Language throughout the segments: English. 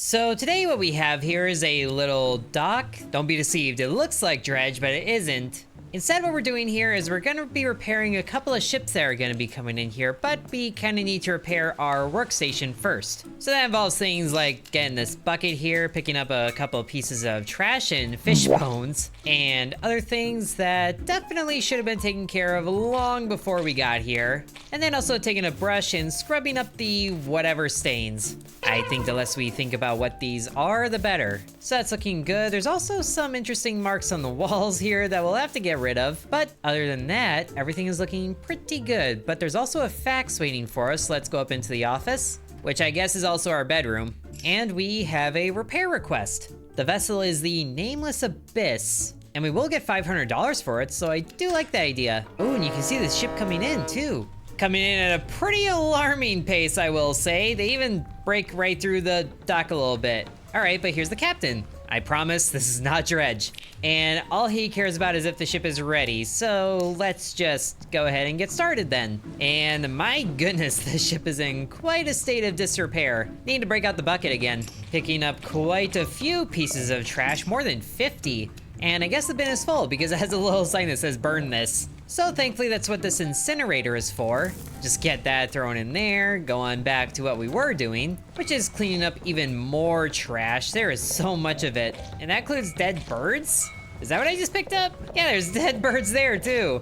So today what we have here is a little dock. Don't be deceived, it looks like dredge, but it isn't. Instead, what we're doing here is we're gonna be repairing a couple of ships that are gonna be coming in here, but we kinda need to repair our workstation first. So that involves things like getting this bucket here, picking up a couple of pieces of trash and fish bones, and other things that definitely should have been taken care of long before we got here. And then also taking a brush and scrubbing up the whatever stains. I think the less we think about what these are, the better. So that's looking good. There's also some interesting marks on the walls here that we'll have to get rid of. But other than that, everything is looking pretty good. But there's also a fax waiting for us. Let's go up into the office, which I guess is also our bedroom. And we have a repair request. The vessel is the Nameless Abyss, and we will get $500 for it, so I do like that idea. Oh, and you can see the ship coming in too. Coming in at a pretty alarming pace, I will say. They even break right through the dock a little bit. All right, but here's the captain. I promise this is not dredge. And all he cares about is if the ship is ready. So let's just go ahead and get started then. And my goodness, the ship is in quite a state of disrepair. Need to break out the bucket again. Picking up quite a few pieces of trash, more than 50. And I guess the bin is full because it has a little sign that says burn this. So thankfully that's what this incinerator is for. Just get that thrown in there, go on back to what we were doing, which is cleaning up even more trash. There is so much of it. And that includes dead birds? Is that what I just picked up? Yeah, there's dead birds there too.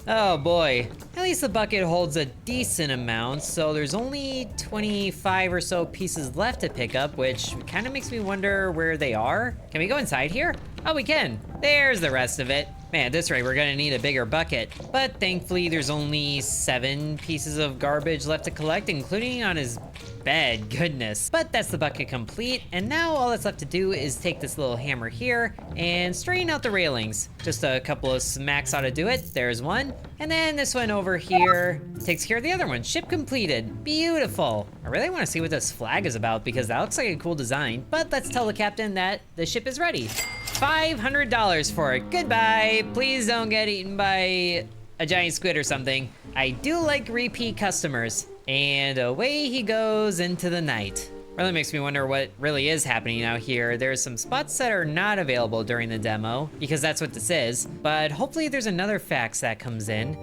Oh boy. At least the bucket holds a decent amount, so there's only 25 or so pieces left to pick up, which kind of makes me wonder where they are. Can we go inside here? Oh, we can. There's the rest of it. Man, at this rate, we're gonna need a bigger bucket. But thankfully, there's only 7 pieces of garbage left to collect, including on his bed, goodness. But that's the bucket complete, and now all that's left to do is take this little hammer here and straighten out the railings. Just a couple of smacks ought to do it. There's one. And then this one over here takes care of the other one. Ship completed. Beautiful. I really want to see what this flag is about because that looks like a cool design. But let's tell the captain that the ship is ready. $500 for it. Goodbye. Please don't get eaten by a giant squid or something. I do like repeat customers. And away he goes into the night. Really makes me wonder what really is happening out here. There's some spots that are not available during the demo, because that's what this is. But hopefully there's another fax that comes in.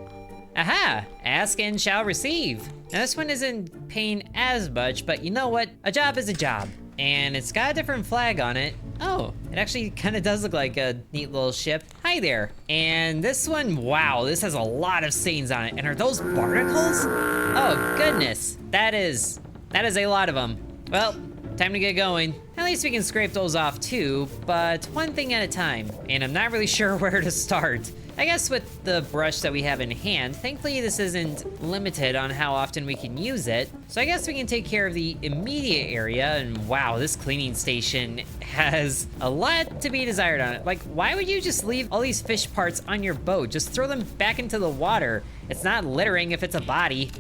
Aha! Ask and shall receive. Now this one isn't paying as much, but you know what? A job is a job. And it's got a different flag on it. Oh, it actually kind of does look like a neat little ship. Hi there. And this one, wow, this has a lot of stains on it. And are those barnacles? Oh, goodness. That is a lot of them. Well, time to get going. At least we can scrape those off too, but one thing at a time. And I'm not really sure where to start. I guess with the brush that we have in hand, thankfully this isn't limited on how often we can use it. So I guess we can take care of the immediate area, and wow, this cleaning station has a lot to be desired on it. Like, why would you just leave all these fish parts on your boat? Just throw them back into the water. It's not littering if it's a body.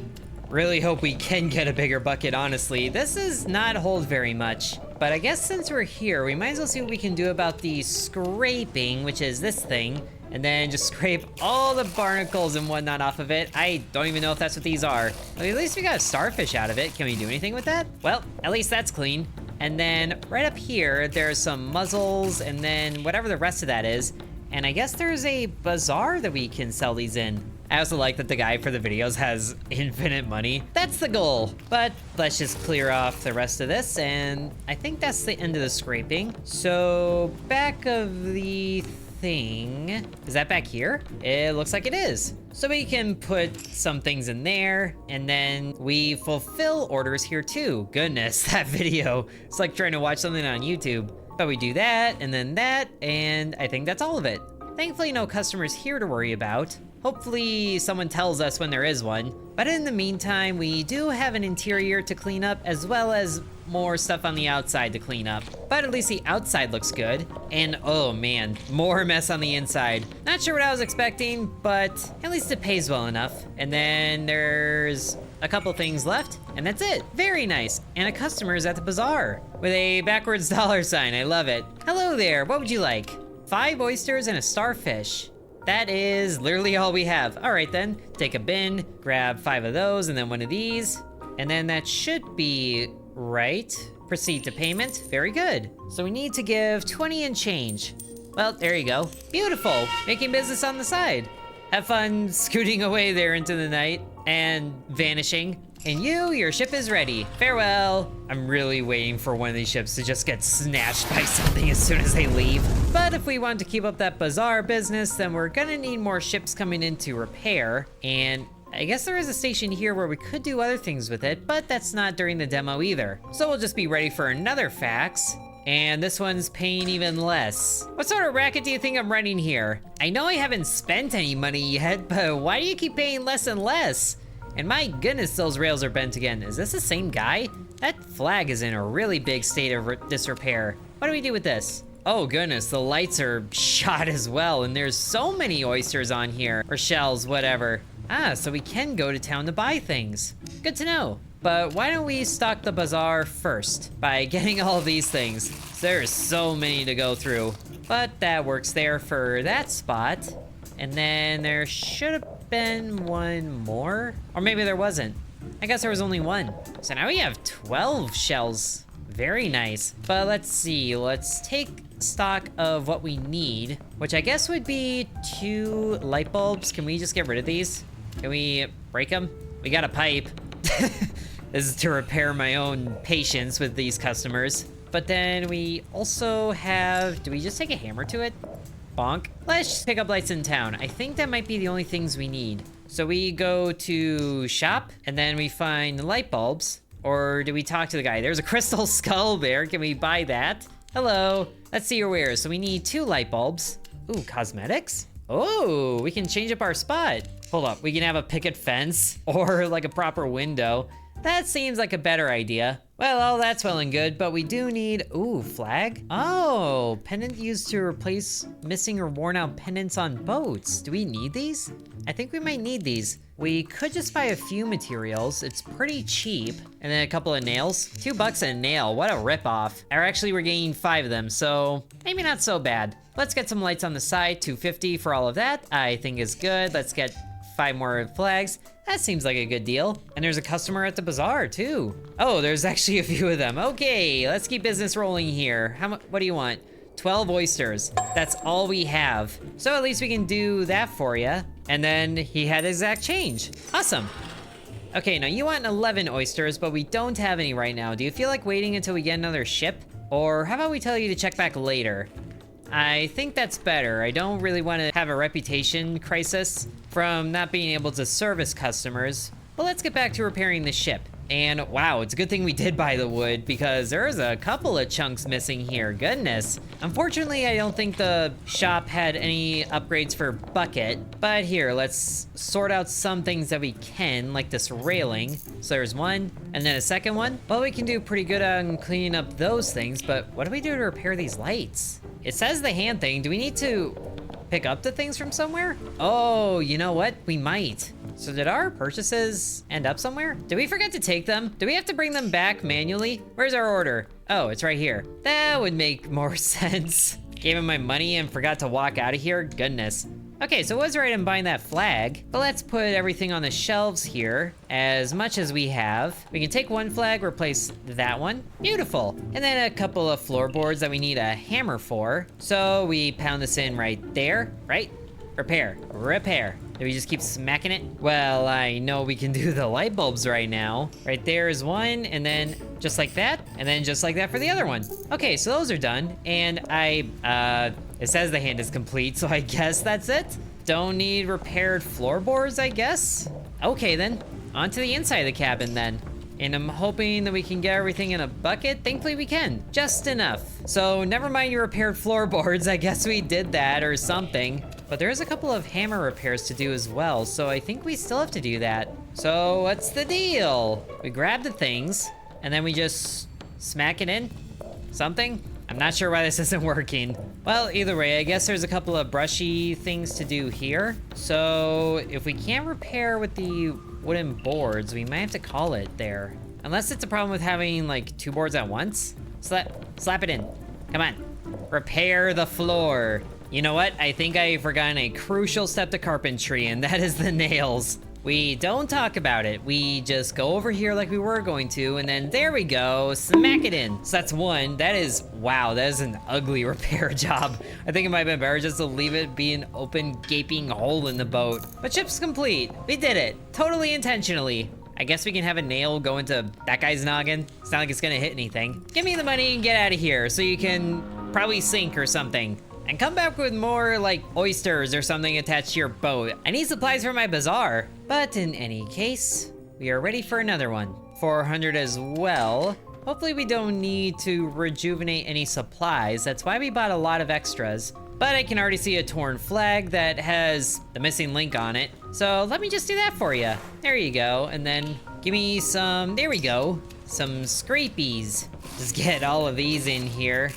Really hope we can get a bigger bucket, honestly. This does not hold very much. But I guess since we're here, we might as well see what we can do about the scraping, which is this thing. And then just scrape all the barnacles and whatnot off of it. I don't even know if that's what these are. Well, at least we got a starfish out of it. Can we do anything with that? Well, at least that's clean. And then right up here, there's some muzzles and then whatever the rest of that is. And I guess there's a bazaar that we can sell these in. I also like that the guy for the videos has infinite money. That's the goal. But let's just clear off the rest of this, and I think that's the end of the scraping. So back of the thing, is that back here? It looks like it is. So we can put some things in there, and then we fulfill orders here too. Goodness, that video. It's like trying to watch something on YouTube. But we do that, and I think that's all of it. Thankfully, no customers here to worry about. Hopefully someone tells us when there is one. But in the meantime, we do have an interior to clean up as well as more stuff on the outside to clean up. But at least the outside looks good. And oh man, more mess on the inside. Not sure what I was expecting, but at least it pays well enough. And then there's a couple things left, and that's it. Very nice. And a customer is at the bazaar with a backwards dollar sign. I love it. Hello there, what would you like? 5 oysters and a starfish. That is literally all we have. All right then, take a bin, grab 5 of those and then one of these. And then that should be right. Proceed to payment. Very good. So we need to give 20 and change. Well, there you go. Beautiful. Making business on the side. Have fun scooting away there into the night and vanishing. And your ship is ready. Farewell. I'm really waiting for one of these ships to just get snatched by something as soon as they leave. But if we want to keep up that bazaar business, then we're gonna need more ships coming in to repair. And I guess there is a station here where we could do other things with it, but that's not during the demo either. So we'll just be ready for another fax. And this one's paying even less. What sort of racket do you think I'm running here? I know I haven't spent any money yet, but why do you keep paying less and less? And my goodness, those rails are bent again. Is this the same guy? That flag is in a really big state of disrepair. What do we do with this? Oh goodness, the lights are shot as well, and there's so many oysters on here, or shells, whatever. Ah, so we can go to town to buy things. Good to know. But why don't we stock the bazaar first by getting all of these things? There's so many to go through. But that works there for that spot. And then there should have been one more. Or maybe there wasn't. I guess there was only one. So now we have 12 shells. Very nice. But let's see. Let's take stock of what we need, which I guess would be 2 light bulbs. Can we just get rid of these? Can we break them? We got a pipe. This is to repair my own patience with these customers. But then we also have, do we just take a hammer to it? Bonk. Let's pick up lights in town. I think that might be the only things we need. So we go to shop and then we find the light bulbs. Or do we talk to the guy? There's a crystal skull there. Can we buy that? Hello. Let's see your wares. So we need 2 light bulbs. Ooh, cosmetics? Oh, we can change up our spot. Hold up, we can have a picket fence or like a proper window. That seems like a better idea. Well, all that's well and good, but we do need, ooh, flag? Oh, pendant used to replace missing or worn out pendants on boats. Do we need these? I think we might need these. We could just buy a few materials. It's pretty cheap. And then a couple of nails. $2 a nail, what a ripoff. Or actually we're getting 5 of them, so maybe not so bad. Let's get some lights on the side, $2.50 for all of that. I think is good. Let's get 5 more flags. That seems like a good deal. And there's a customer at the bazaar too. Oh, there's actually a few of them. Okay, let's keep business rolling here. What do you want? 12 oysters. That's all we have. So at least we can do that for you. And then he had exact change. Awesome. Okay, now you want 11 oysters, but we don't have any right now. Do you feel like waiting until we get another ship? Or how about we tell you to check back later? I think that's better. I don't really want to have a reputation crisis from not being able to service customers. But let's get back to repairing the ship. And wow, it's a good thing we did buy the wood because there's a couple of chunks missing here. Goodness. Unfortunately, I don't think the shop had any upgrades for bucket. But here, let's sort out some things that we can, like this railing. So there's one, and then a second one. Well, we can do pretty good on cleaning up those things, but what do we do to repair these lights? It says the hand thing. Do we need to pick up the things from somewhere? Oh, you know what? We might. So did our purchases end up somewhere? Did we forget to take them? Do we have to bring them back manually? Where's our order? Oh, it's right here. That would make more sense. Gave him my money and forgot to walk out of here? Goodness. Okay, so it was right in buying that flag, but let's put everything on the shelves here, as much as we have. We can take one flag, replace that one. Beautiful. And then a couple of floorboards that we need a hammer for. So we pound this in right there, right? Repair, repair. Do we just keep smacking it? Well, I know we can do the light bulbs right now. Right there is one, and then just like that, and then just like that for the other one. Okay, so those are done, and it says the hand is complete, so I guess that's it. Don't need repaired floorboards, I guess? Okay then, onto the inside of the cabin then. And I'm hoping that we can get everything in a bucket. Thankfully we can, just enough. So never mind your repaired floorboards, I guess we did that or something. But there's a couple of hammer repairs to do as well, so I think we still have to do that. So what's the deal? We grab the things, and then we just smack it in? Something? I'm not sure why this isn't working. Well, either way, I guess there's a couple of brushy things to do here. So if we can't repair with the wooden boards, we might have to call it there. Unless it's a problem with having like 2 boards at once. Slap it in. Come on. Repair the floor. You know what? I think I've forgotten a crucial step to carpentry, and that is the nails. We don't talk about it. We just go over here like we were going to, and then there we go, smack it in. So that's one. That is, wow, that is an ugly repair job. I think it might have been better just to leave it be an open, gaping hole in the boat. But ship's complete. We did it, totally intentionally. I guess we can have a nail go into that guy's noggin. It's not like it's gonna hit anything. Give me the money and get out of here so you can probably sink or something. And come back with more, like, oysters or something attached to your boat. I need supplies for my bazaar. But in any case, we are ready for another one. 400 as well. Hopefully we don't need to rejuvenate any supplies. That's why we bought a lot of extras. But I can already see a torn flag that has the missing link on it. So let me just do that for you. There you go. And then give me some, there we go, some scrapies. Just get all of these in here.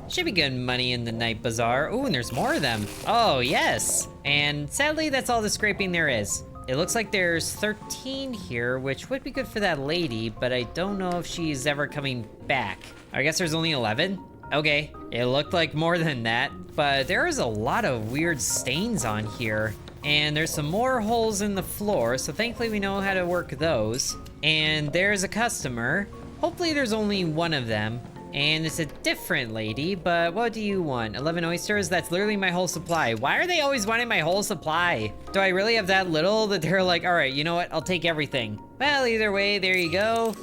Should be good money in the night bazaar. Ooh, and there's more of them. Oh, yes. And sadly, that's all the scraping there is. It looks like there's 13 here, which would be good for that lady, but I don't know if she's ever coming back. I guess there's only 11? Okay, it looked like more than that, but there is a lot of weird stains on here. And there's some more holes in the floor, so thankfully we know how to work those. And there's a customer. Hopefully there's only one of them. And it's a different lady, but what do you want? 11 oysters? That's literally my whole supply. Why are they always wanting my whole supply? Do I really have that little that they're like, all right, you know what? I'll take everything. Well, either way, there you go.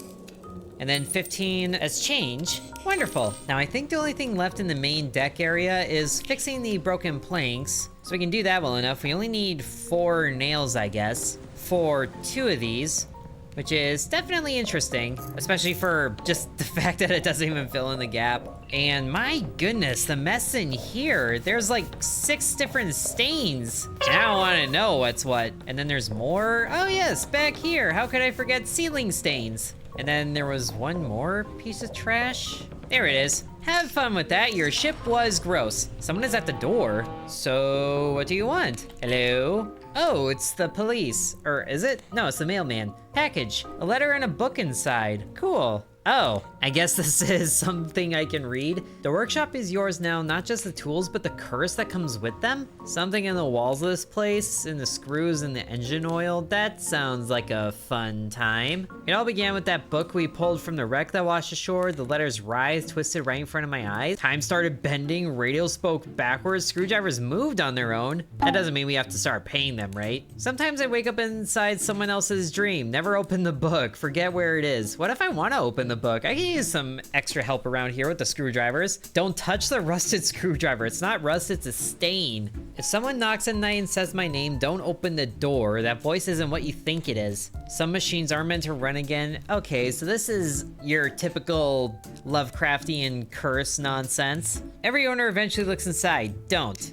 And then 15 as change. Wonderful. Now, I think the only thing left in the main deck area is fixing the broken planks. So we can do that well enough. We only need 4 nails, I guess, for 2 of these. Which is definitely interesting, especially for just the fact that it doesn't even fill in the gap. And my goodness, the mess in here, there's like 6 different stains. Now I wanna know what's what. And then there's more, oh yes, back here. How could I forget ceiling stains? And then there was one more piece of trash. There it is. Have fun with that, your ship was gross. Someone is at the door. So what do you want? Hello? Oh, it's the police. Or is it? No, it's the mailman. Package. A letter and a book inside. Cool. Oh, I guess this is something I can read. The workshop is yours now, not just the tools, but the curse that comes with them. Something in the walls of this place, in the screws and the engine oil. That sounds like a fun time. It all began with that book we pulled from the wreck that washed ashore. The letters writhed, twisted right in front of my eyes. Time started bending, radio spoke backwards, screwdrivers moved on their own. That doesn't mean we have to start paying them, right? Sometimes I wake up inside someone else's dream. Never open the book, forget where it is. What if I want to open the book? I can use some extra help around here with the screwdrivers. Don't touch the rusted screwdriver. It's not rust, it's a stain. If someone knocks at night and says my name, don't open the door. That voice isn't what you think it is. Some machines are meant to run again. Okay, so this is your typical Lovecraftian curse nonsense. Every owner eventually looks inside. Don't.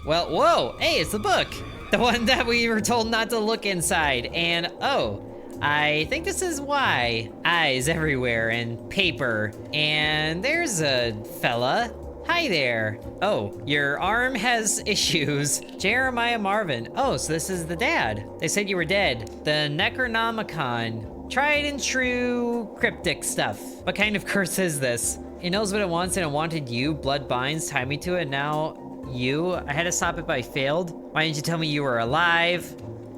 Well, whoa, hey, it's the book. The one that we were told not to look inside. And, oh, I think this is why. Eyes everywhere and paper. And there's a fella. Hi there. Oh, your arm has issues. Jeremiah Marvin. Oh, so this is the dad. They said you were dead. The Necronomicon. Tried and true cryptic stuff. What kind of curse is this? It knows what it wants and it wanted you. Blood binds, tie me to it. Now you. I had to stop it but I failed. Why didn't you tell me you were alive?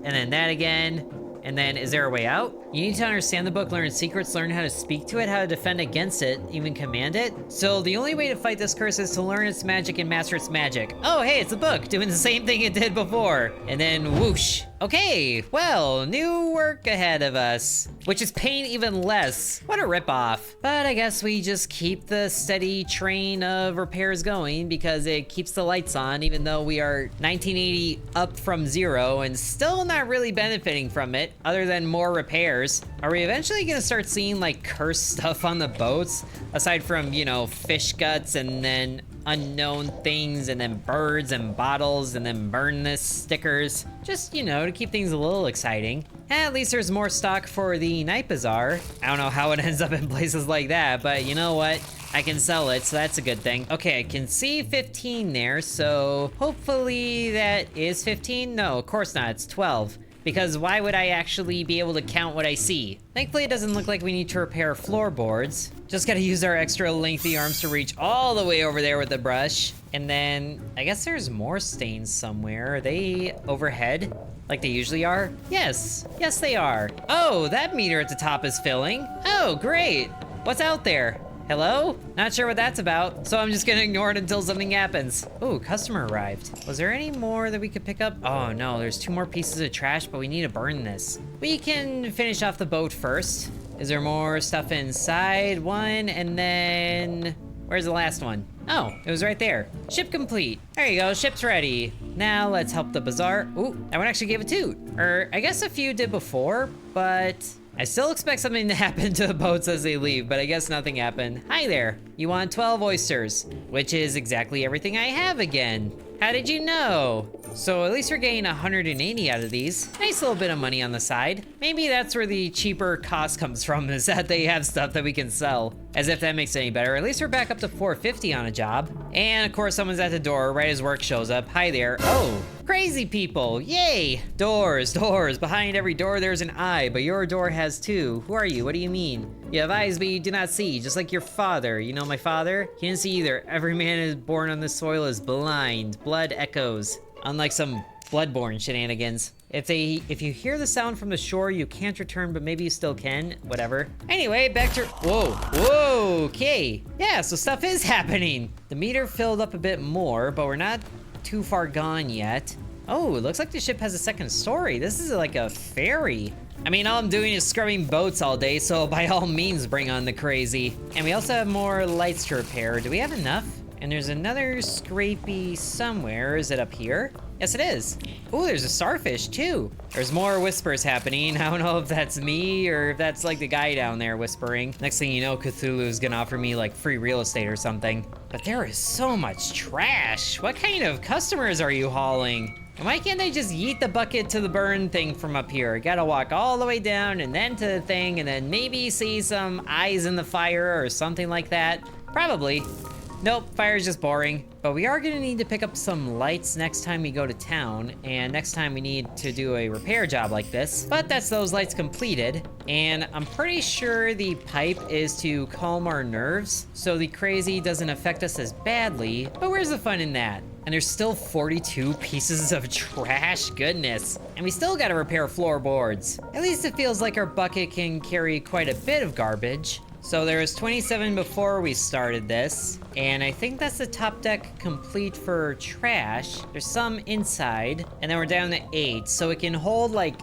And then that again. And then, is there a way out? You need to understand the book, learn secrets, learn how to speak to it, how to defend against it, even command it. So the only way to fight this curse is to learn its magic and master its magic. Oh, hey, it's a book, doing the same thing it did before. And then whoosh. Okay, well, new work ahead of us, which is paying even less. What a ripoff. But I guess we just keep the steady train of repairs going because it keeps the lights on, even though we are 1980 up from 0 and still not really benefiting from it, other than more repairs. Are we eventually gonna start seeing like cursed stuff on the boats? Aside from, you know, fish guts and then unknown things and then birds and bottles and then burn this stickers. Just, you know, to keep things a little exciting. At least there's more stock for the night bazaar. I don't know how it ends up in places like that, but you know what? I can sell it, so that's a good thing. Okay, I can see 15 there, so hopefully that is 15. No, of course not, it's 12. because why would I actually be able to count what I see? Thankfully, it doesn't look like we need to repair floorboards. Just gotta use our extra lengthy arms to reach all the way over there with the brush. And then, I guess there's more stains somewhere. Are they overhead, like they usually are? Yes, yes they are. Oh, that meter at the top is filling. Oh, great. What's out there? Hello? Not sure what that's about, so I'm just gonna ignore it until something happens. Ooh, customer arrived. Was there any more that we could pick up? Oh no, there's 2 more pieces of trash, but we need to burn this. We can finish off the boat first. Is there more stuff inside? 1, and then... where's the last one? Oh, it was right there. Ship complete. There you go, ship's ready. Now let's help the bazaar. Ooh, that one actually gave a toot. Or I guess a few did before, but I still expect something to happen to the boats as they leave, but I guess nothing happened. Hi there, you want 12 oysters, which is exactly everything I have again. How did you know? So at least we're getting 180 out of these. Nice little bit of money on the side. Maybe that's where the cheaper cost comes from, is that they have stuff that we can sell. As if that makes it any better. At least we're back up to 450 on a job. And of course someone's at the door right as work shows up. Hi there. Oh, crazy people, yay. Doors, doors. Behind every door there's an eye, but your door has 2. Who are you? What do you mean? You have eyes, but you do not see, just like your father. You know my father? He didn't see either. Every man is born on this soil is blind. Blood echoes. Unlike some bloodborne shenanigans. If you hear the sound from the shore, you can't return, but maybe you still can. Whatever. Anyway, back to... Whoa, whoa, okay. Yeah, so stuff is happening. The meter filled up a bit more, but we're not too far gone yet. Oh, it looks like the ship has a second story. This is like a ferry. I mean, all I'm doing is scrubbing boats all day, so by all means, bring on the crazy. And we also have more lights to repair. Do we have enough? And there's another scrapey somewhere. Is it up here? Yes, it is. Oh, there's a starfish too. There's more whispers happening. I don't know if that's me or if that's like the guy down there whispering. Next thing you know, Cthulhu's gonna offer me like free real estate or something. But there is so much trash. What kind of customers are you hauling? And why can't they just yeet the bucket to the burn thing from up here? Gotta walk all the way down and then to the thing and then maybe see some eyes in the fire or something like that. Probably. Nope, fire's just boring. But we are gonna need to pick up some lights next time we go to town, and next time we need to do a repair job like this. But that's those lights completed, and I'm pretty sure the pipe is to calm our nerves, so the crazy doesn't affect us as badly, but where's the fun in that? And there's still 42 pieces of trash, goodness. And we still gotta repair floorboards. At least it feels like our bucket can carry quite a bit of garbage. So there was 27 before we started this, and I think that's the top deck complete for trash. There's some inside, and then we're down to 8, so it can hold like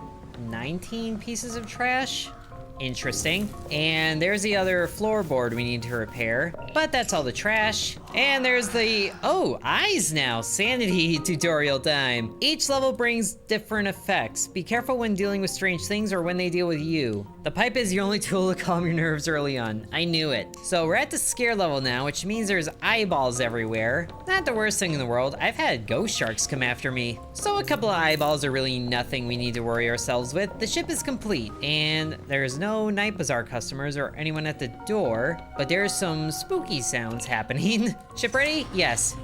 19 pieces of trash. Interesting. And there's the other floorboard we need to repair, but that's all the trash. And there's the, oh, eyes now. Sanity tutorial time. Each level brings different effects. Be careful when dealing with strange things or when they deal with you. The pipe is your only tool to calm your nerves early on. I knew it. So we're at the scare level now, which means there's eyeballs everywhere. Not the worst thing in the world. I've had ghost sharks come after me. So a couple of eyeballs are really nothing we need to worry ourselves with. The ship is complete, and there's no night bazaar customers or anyone at the door, but there's some spooky sounds happening. Ship ready? Yes.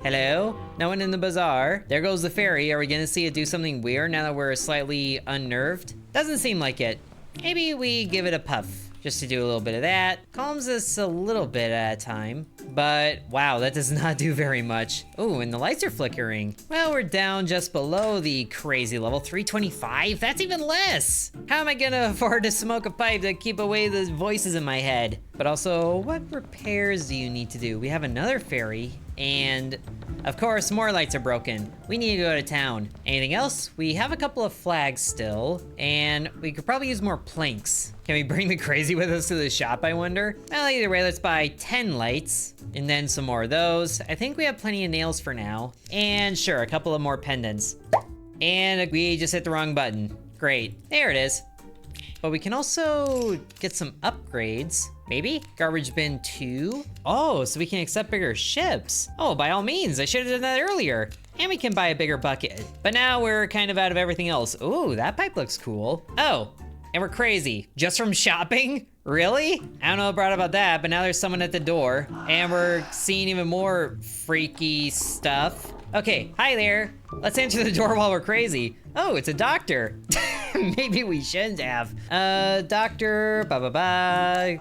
Hello? No one in the bazaar. There goes the ferry. Are we gonna see it do something weird now that we're slightly unnerved? Doesn't seem like it. Maybe we give it a puff, just to do a little bit of that. Calms us a little bit at a time. But wow, that does not do very much. Oh, and the lights are flickering. Well, we're down just below the crazy level, 325. That's even less. How am I gonna afford to smoke a pipe to keep away the voices in my head? But also, what repairs do you need to do? We have another ferry, and of course, more lights are broken. We need to go to town. Anything else? We have a couple of flags still, and we could probably use more planks. Can we bring the crazy with us to the shop, I wonder? Well, either way, let's buy 10 lights, and then some more of those. I think we have plenty of nails for now. And sure, a couple of more pendants. And we just hit the wrong button. Great, there it is. But we can also get some upgrades. Maybe? Garbage bin 2? Oh, so we can accept bigger ships. Oh, by all means, I should have done that earlier. And we can buy a bigger bucket. But now we're kind of out of everything else. Ooh, that pipe looks cool. Oh, And we're crazy. Just from shopping? Really? I don't know what brought about that, but now there's someone at the door. And we're seeing even more freaky stuff. Okay, hi there. Let's answer the door while we're crazy. Oh, it's a doctor. Maybe we shouldn't have. Doctor,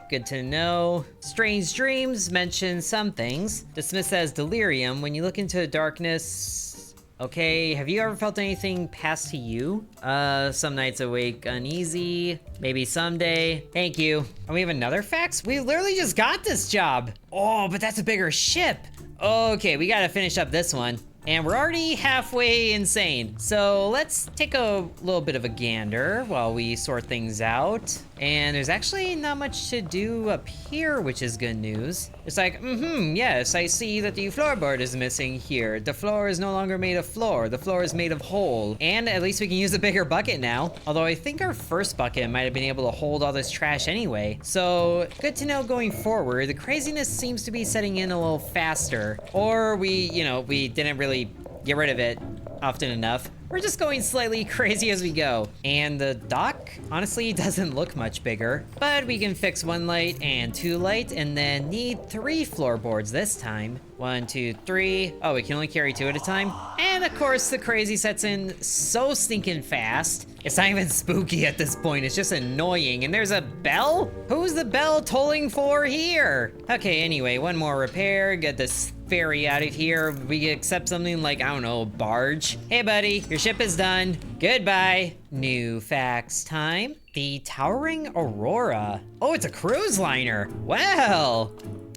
good to know. Strange dreams mention some things. Dismissed as delirium. When you look into the darkness. Okay, have you ever felt anything pass to you? Some nights awake uneasy. Maybe someday. Thank you. And we have another fax? We literally just got this job. Oh, but that's a bigger ship. Okay, we gotta finish up this one. And we're already halfway insane. So let's take a little bit of a gander while we sort things out. And there's actually not much to do up here, which is good news. It's like, yes, I see that the floorboard is missing here. The floor is no longer made of floor. The floor is made of hole. And at least we can use a bigger bucket now. Although I think our first bucket might have been able to hold all this trash anyway. So good to know going forward. The craziness seems to be setting in a little faster. Or we didn't really get rid of it often enough. We're just going slightly crazy as we go. And the dock, honestly, doesn't look much bigger, but we can fix 1 light and 2 light, and then need 3 floorboards this time. 1, 2, 3. Oh, we can only carry 2 at a time. And of course, the crazy sets in so stinking fast. It's not even spooky at this point, it's just annoying. And there's a bell? Who's the bell tolling for here? Okay, anyway, 1 more repair, get this ferry out of here. We accept something like, I don't know, barge. Hey buddy, your ship is done. Goodbye. New facts time. The Towering Aurora. Oh, it's a cruise liner. Well,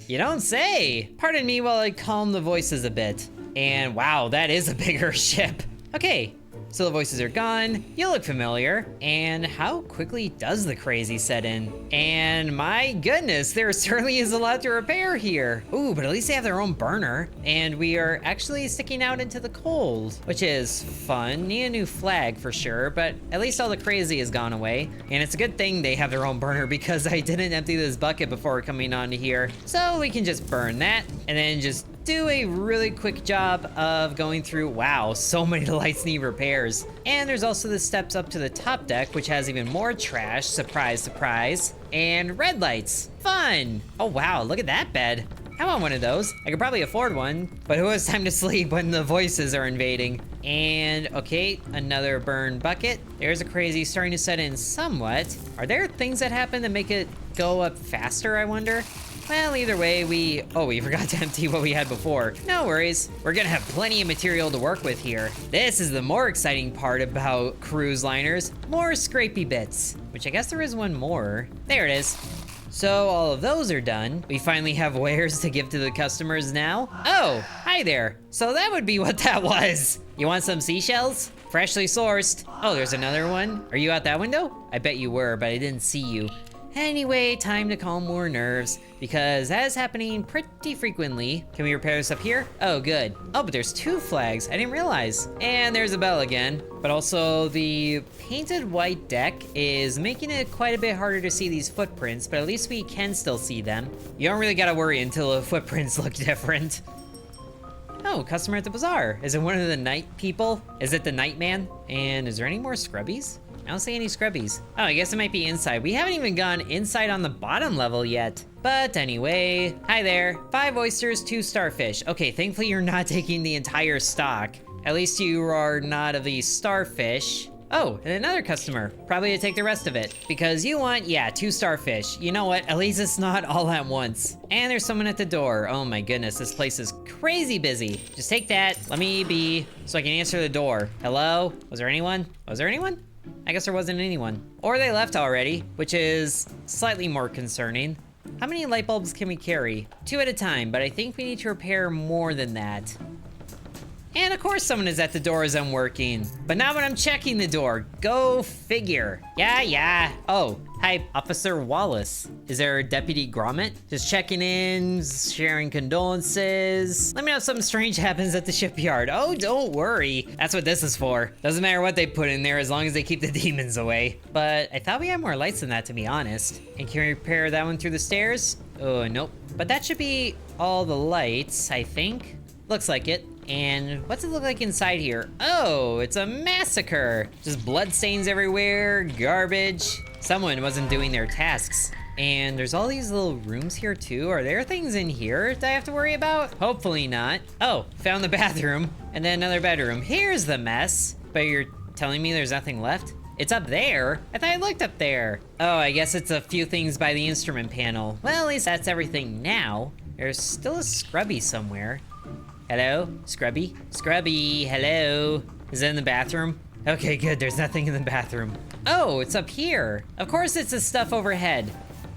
you don't say. Pardon me while I calm the voices a bit. And wow, that is a bigger ship. Okay, so the voices are gone. You look familiar. And how quickly does the crazy set in? And my goodness, there certainly is a lot to repair here. Ooh, but at least they have their own burner. And we are actually sticking out into the cold, which is fun. Need a new flag for sure, but at least all the crazy has gone away. And it's a good thing they have their own burner because I didn't empty this bucket before coming onto here. So we can just burn that and then just do a really quick job of going through. Wow, so many lights need repairs. And there's also the steps up to the top deck, which has even more trash, surprise, surprise. And red lights, fun. Oh wow, look at that bed. I want one of those. I could probably afford one, but who has time to sleep when the voices are invading? And okay, another burn bucket. There's a crazy starting to set in somewhat. Are there things that happen that make it go up faster, I wonder? Well, either way, we forgot to empty what we had before. No worries, we're gonna have plenty of material to work with here. This is the more exciting part about cruise liners. More scrapey bits, which I guess there is one more. There it is. So all of those are done. We finally have wares to give to the customers now. Oh, hi there. So that would be what that was. You want some seashells? Freshly sourced. Oh, there's another one. Are you out that window? I bet you were, but I didn't see you. Anyway, time to calm more nerves, because that is happening pretty frequently. Can we repair this up here? Oh, good. Oh, but there's 2 flags. I didn't realize. And there's a bell again. But also, the painted white deck is making it quite a bit harder to see these footprints, but at least we can still see them. You don't really gotta worry until the footprints look different. Oh, customer at the bazaar. Is it one of the night people? Is it the night man? And is there any more scrubbies? I don't see any scrubbies. Oh, I guess it might be inside. We haven't even gone inside on the bottom level yet. But anyway, hi there. 5 oysters, 2 starfish. Okay, thankfully you're not taking the entire stock. At least you are not of the starfish. Oh, and another customer. Probably to take the rest of it. Because you want, 2 starfish. You know what? At least it's not all at once. And there's someone at the door. Oh my goodness, this place is crazy busy. Just take that. Let me be, so I can answer the door. Hello? Was there anyone? Was there anyone? I guess there wasn't anyone. Or they left already, which is slightly more concerning. How many light bulbs can we carry? 2 at a time, but I think we need to repair more than that. And of course someone is at the door as I'm working. But not when I'm checking the door. Go figure. Yeah. Oh, hi, Officer Wallace. Is there Deputy Gromit? Just checking in, sharing condolences. Let me know if something strange happens at the shipyard. Oh, don't worry. That's what this is for. Doesn't matter what they put in there as long as they keep the demons away. But I thought we had more lights than that, to be honest. And can we repair that one through the stairs? Oh, nope. But that should be all the lights, I think. Looks like it. And what's it look like inside here? Oh, it's a massacre. Just bloodstains everywhere, garbage. someone wasn't doing their tasks. And there's all these little rooms here too. Are there things in here that I have to worry about? Hopefully not. Oh, found the bathroom and then another bedroom. Here's the mess. But you're telling me there's nothing left? It's up there. I thought I looked up there. Oh, I guess it's a few things by the instrument panel. Well, at least that's everything now. There's still a scrubby somewhere. Hello? Scrubby? Scrubby, hello? Is it in the bathroom? Okay, good, there's nothing in the bathroom. Oh, it's up here. Of course it's the stuff overhead.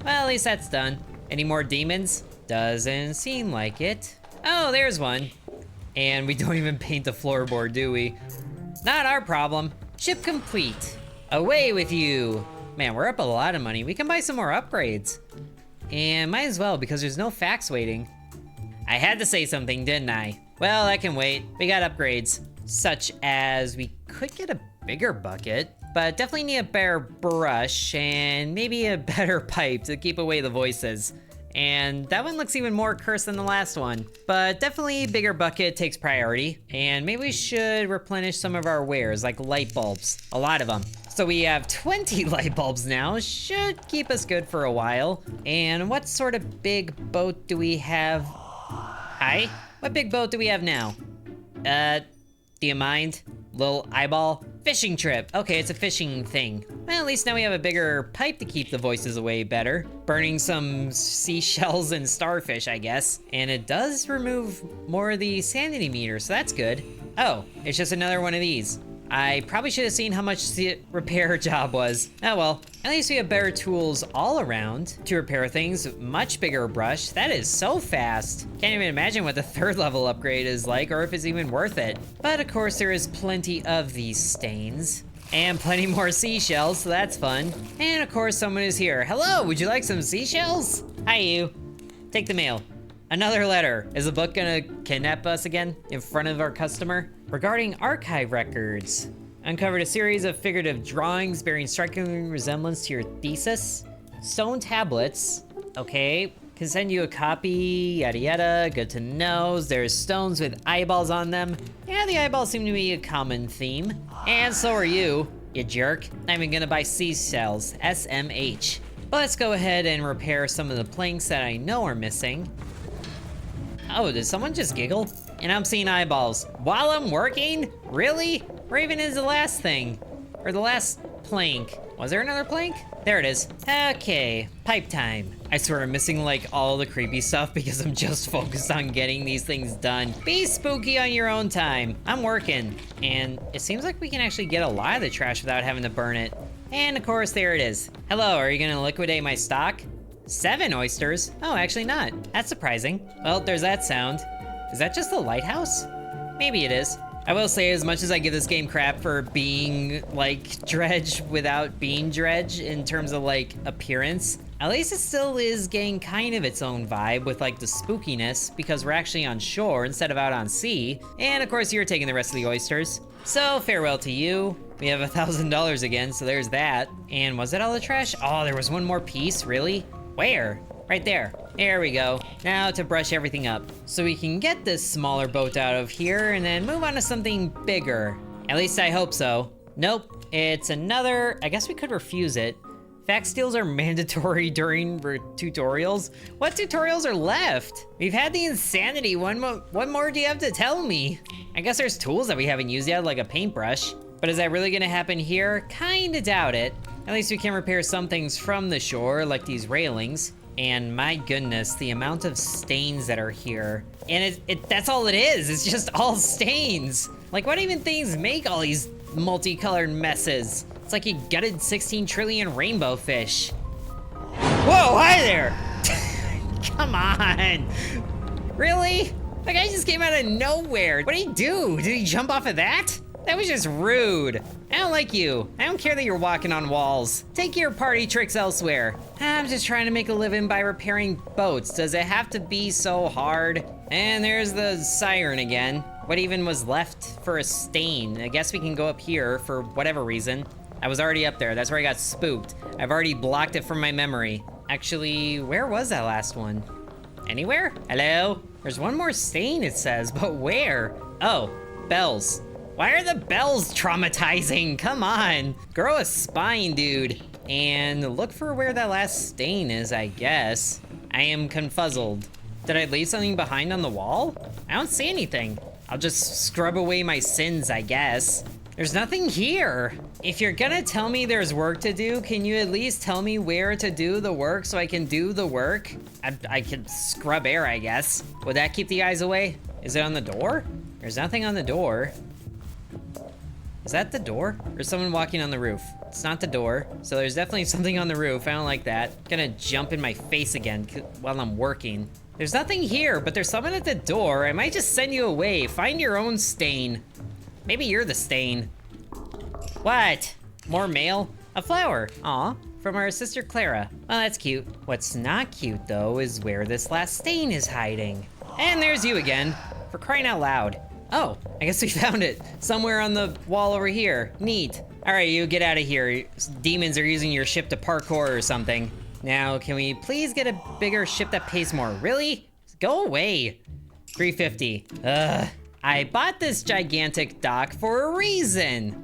Well, at least that's done. Any more demons? Doesn't seem like it. Oh, there's one. And we don't even paint the floorboard, do we? Not our problem. Ship complete. Away with you. Man, we're up a lot of money. We can buy some more upgrades. And might as well, because there's no fax waiting. I had to say something, didn't I? Well, that can wait. We got upgrades. Such as we could get a bigger bucket, but definitely need a better brush and maybe a better pipe to keep away the voices. And that one looks even more cursed than the last one, but definitely bigger bucket takes priority. And maybe we should replenish some of our wares, like light bulbs, a lot of them. So we have 20 light bulbs now, should keep us good for a while. And what sort of big boat do we have? Hi? What big boat do we have now? Do you mind? Little eyeball? Fishing trip. Okay, it's a fishing thing. Well, at least now we have a bigger pipe to keep the voices away better. Burning some seashells and starfish, I guess. And it does remove more of the sanity meter, so that's good. Oh, it's just another one of these. I probably should have seen how much the repair job was. Oh well, at least we have better tools all around to repair things. Much bigger brush, that is so fast. Can't even imagine what the third level upgrade is like or if it's even worth it. But of course there is plenty of these stains. And plenty more seashells, so that's fun. And of course someone is here. Hello, would you like some seashells? Hi you, take the mail. Another letter. Is the book gonna kidnap us again in front of our customer? Regarding archive records. Uncovered a series of figurative drawings bearing striking resemblance to your thesis. Stone tablets. Okay, can send you a copy, yada yada, good to know. There's stones with eyeballs on them. Yeah, the eyeballs seem to be a common theme. And so are you jerk. Not even gonna buy seashells, SMH. But let's go ahead and repair some of the planks that I know are missing. Oh, did someone just giggle? And I'm seeing eyeballs. While I'm working? Really? Raven is the last thing. Or the last plank. Was there another plank? There it is. Okay, pipe time. I swear I'm missing like all the creepy stuff because I'm just focused on getting these things done. Be spooky on your own time. I'm working. And it seems like we can actually get a lot of the trash without having to burn it. And of course, there it is. Hello, are you gonna liquidate my stock? 7 oysters? Oh, actually not. That's surprising. Well, there's that sound. Is that just the lighthouse? Maybe it is. I will say, as much as I give this game crap for being like Dredge without being Dredge in terms of like appearance, at least it still is getting kind of its own vibe with like the spookiness because we're actually on shore instead of out on sea. And of course you're taking the rest of the oysters. So farewell to you. We have $1,000 again, so there's that. And was that all the trash? Oh, there was one more piece, really? Where? Right there. There we go. Now to brush everything up. So we can get this smaller boat out of here and then move on to something bigger. At least I hope so. Nope, it's another, I guess we could refuse it. Fax steals are mandatory during tutorials. What tutorials are left? We've had the insanity. What more do you have to tell me? I guess there's tools that we haven't used yet, like a paintbrush. But is that really gonna happen here? Kinda doubt it. At least we can repair some things from the shore, like these railings. And my goodness, the amount of stains that are here. And that's all it is, it's just all stains. Like what even things make all these multicolored messes? It's like you gutted 16 trillion rainbow fish. Whoa, hi there! Come on! Really? That guy just came out of nowhere. What did he do? Did he jump off of that? That was just rude. I don't like you. I don't care that you're walking on walls. Take your party tricks elsewhere. I'm just trying to make a living by repairing boats. Does it have to be so hard? And there's the siren again. What even was left for a stain? I guess we can go up here for whatever reason. I was already up there. That's where I got spooked. I've already blocked it from my memory. Actually, where was that last one? Anywhere? Hello? There's one more stain, it says, but where? Oh, bells. Why are the bells traumatizing? Come on, grow a spine, dude. and look for where that last stain is, I guess. I am confuzzled. Did I leave something behind on the wall? I don't see anything. I'll just scrub away my sins, I guess. There's nothing here. If you're gonna tell me there's work to do, can you at least tell me where to do the work so I can do the work? I can scrub air, I guess. Would that keep the eyes away? Is it on the door? There's nothing on the door. Is that the door? Or someone walking on the roof? It's not the door, so there's definitely something on the roof. I don't like that. Gonna jump in my face again while I'm working. There's nothing here, but there's someone at the door. I might just send you away. Find your own stain. Maybe you're the stain. What? More mail? A flower. Aw, from our sister Clara. Well, that's cute. What's not cute, though, is where this last stain is hiding. And there's you again. For crying out loud. Oh, I guess we found it. Somewhere on the wall over here. Neat. All right, you get out of here. Demons are using your ship to parkour or something. Now, can we please get a bigger ship that pays more? Really? Go away. 350. Ugh. I bought this gigantic dock for a reason.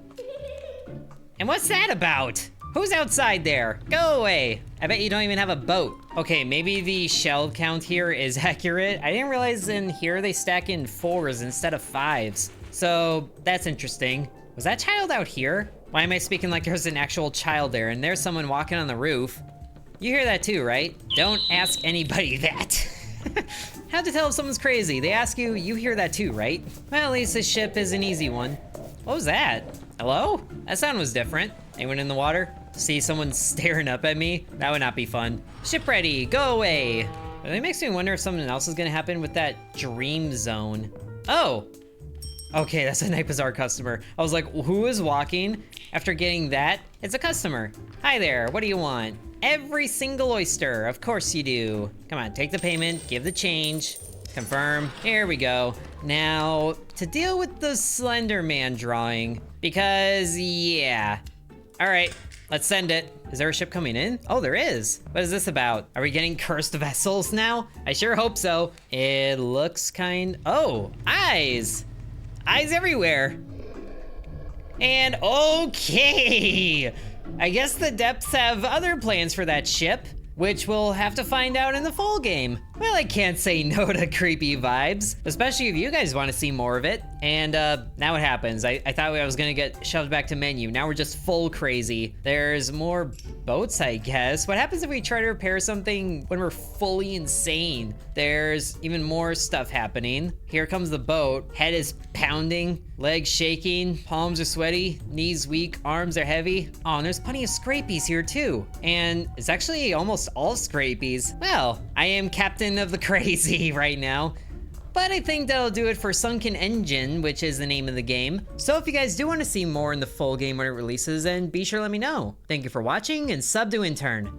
And what's that about? Who's outside there? Go away. I bet you don't even have a boat. Okay, maybe the shell count here is accurate. I didn't realize in here they stack in 4s instead of 5s. So that's interesting. Was that child out here? Why am I speaking like there's an actual child there and there's someone walking on the roof? You hear that too, right? Don't ask anybody that. How to tell if someone's crazy? They ask you, you hear that too, right? Well, at least this ship is an easy one. What was that? Hello? That sound was different. Anyone in the water? See someone staring up at me? That would not be fun. Ship ready, go away. But it makes me wonder if something else is gonna happen with that dream zone. Oh, okay, that's a Night Bazaar customer. I was like, who is walking? After getting that, it's a customer. Hi there, what do you want? Every single oyster, of course you do. Come on, take the payment, give the change, confirm, here we go. Now, to deal with the Slender Man drawing, because yeah. All right, let's send it. Is there a ship coming in? Oh, there is. What is this about? Are we getting cursed vessels now? I sure hope so. It looks oh, eyes. Eyes everywhere. And okay. I guess the depths have other plans for that ship, which we'll have to find out in the full game. Well, I can't say no to creepy vibes, especially if you guys want to see more of it. And now what happens? I thought I was gonna get shoved back to menu. Now we're just full crazy. There's more boats, I guess. What happens if we try to repair something when we're fully insane? There's even more stuff happening. Here comes the boat. Head is pounding, legs shaking, palms are sweaty, knees weak, arms are heavy. Oh, and there's plenty of scrapies here too. And it's actually almost all scrapies. Well, I am captain of the crazy right now. But I think that'll do it for Sunken Engine, which is the name of the game. So if you guys do want to see more in the full game when it releases, then be sure to let me know. Thank you for watching and sub to Intern.